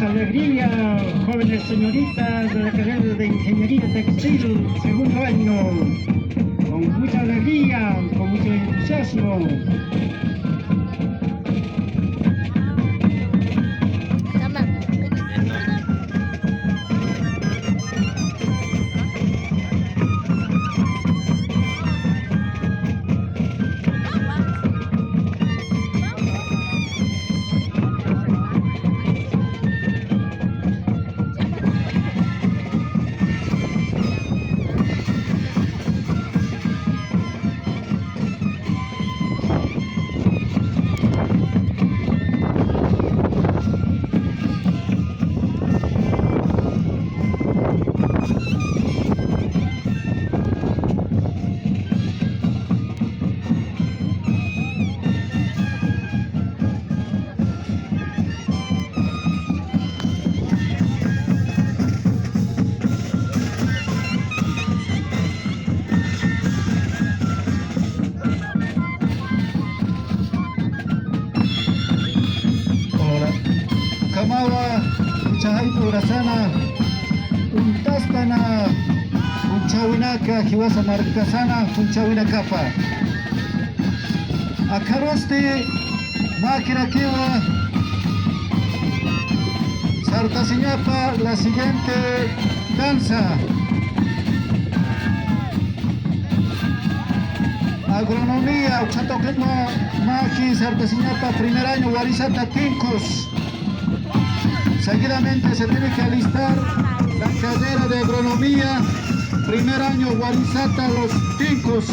alegría, jóvenes señoritas de la carrera de Ingeniería Textil, segundo año, con mucha alegría, con mucho entusiasmo. Kamawa, Uchahaipu Urasana, Untastana, Unchawinaka, Hiwasa Marcasana, Unchawinakapa. Akaroste, Makirakewa, Sartasiñapa, la siguiente danza. Agronomía, Uchatoclema, Maki, Sartasiñapa, primer año, Warisata, Tincus. Seguidamente se tiene que alistar la carrera de agronomía, primer año, Guarizata, Los Tincos.